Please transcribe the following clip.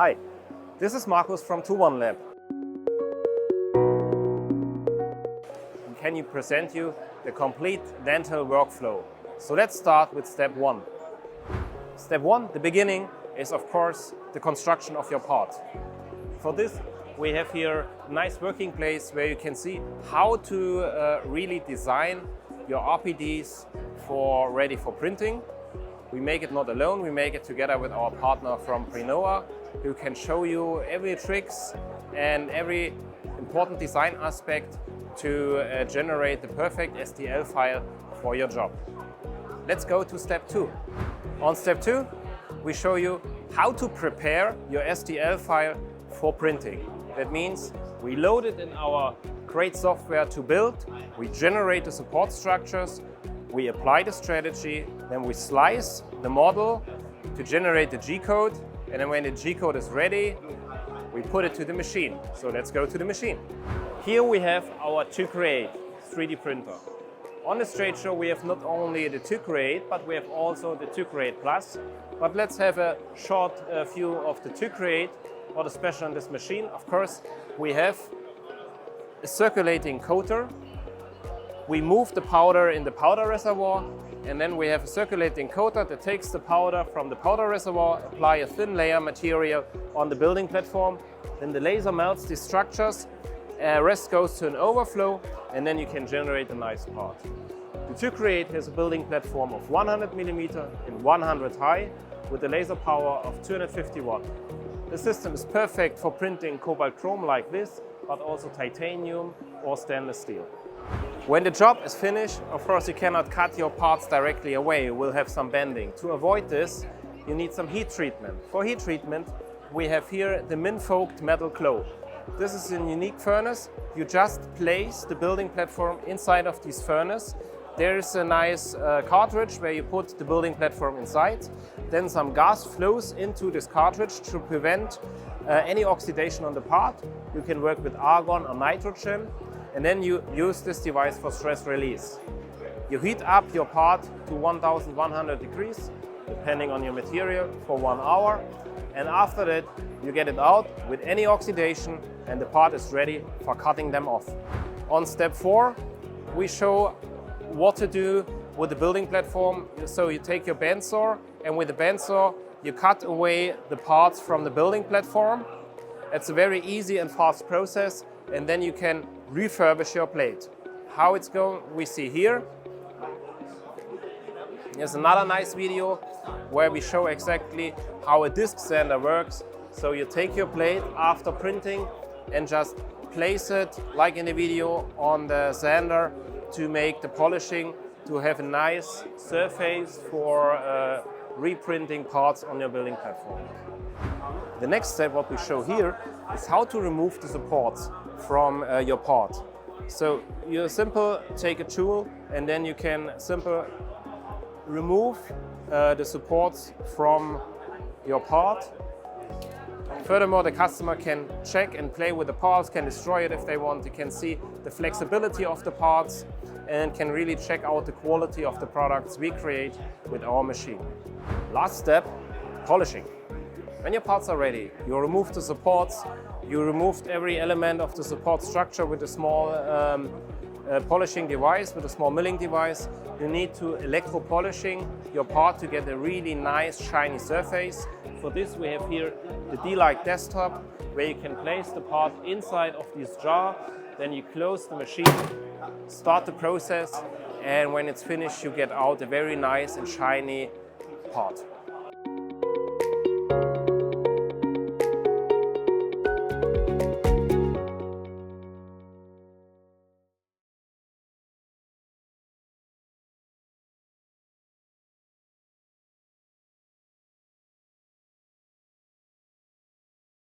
Hi, this is Markus from 2onelab. Can you present you the complete dental workflow? So let's start with step one. Step one, the beginning, is of course the construction of your part. For this, we have here a nice working place where you can see how to really design your RPDs ready for printing. We make it not alone, we make it together with our partner from Prinoa, who can show you every tricks and every important design aspect to generate the perfect STL file for your job. Let's go to step two. On step two, we show you how to prepare your STL file for printing. That means we load it in our great software to build, we generate the support structures, we apply the strategy, then we slice the model to generate the G-code, and then when the G-code is ready, we put it to the machine. So let's go to the machine. Here we have our 2Create 3D printer. On this trade show we have not only the 2Create, but we have also the 2Create Plus. But let's have a short view of the 2Create. What is special on this machine? Of course, we have a circulating coater. We move the powder in the powder reservoir, and then we have a circulating coater that takes the powder from the powder reservoir, apply a thin layer material on the building platform, then the laser melts these structures, rest goes to an overflow, and then you can generate a nice part. The 2Create has a building platform of 100 mm and 100 high with a laser power of 250 watt. The system is perfect for printing cobalt chrome like this, but also titanium or stainless steel. When the job is finished, of course you cannot cut your parts directly away, you will have some bending. To avoid this, you need some heat treatment. For heat treatment, we have here the min-fogged metal globe. This is a unique furnace. You just place the building platform inside of this furnace. There is a nice cartridge where you put the building platform inside. Then some gas flows into this cartridge to prevent any oxidation on the part. You can work with argon or nitrogen. And then you use this device for stress release. You heat up your part to 1100 degrees, depending on your material, for 1 hour. And after that, you get it out with any oxidation, and the part is ready for cutting them off. On step 4, we show what to do with the building platform. So you take your bandsaw, and with the bandsaw, you cut away the parts from the building platform. It's a very easy and fast process, and then you can refurbish your plate. How it's going, we see here. Here's another nice video where we show exactly how a disc sander works. So you take your plate after printing and just place it, like in the video, on the sander to make the polishing, to have a nice surface for reprinting parts on your building platform. The next step, what we show here, is how to remove the supports from your part. So you simply take a tool, and then you can simply remove the supports from your part. Furthermore, the customer can check and play with the parts, can destroy it if they want. You can see the flexibility of the parts and can really check out the quality of the products we create with our machine. Last step, polishing. When your parts are ready, you remove the supports, you removed every element of the support structure with a small polishing device, with a small milling device. You need to electro-polishing your part to get a really nice shiny surface. For this we have here the D-like desktop, where you can place the part inside of this jar, then you close the machine, start the process, and when it's finished you get out a very nice and shiny part.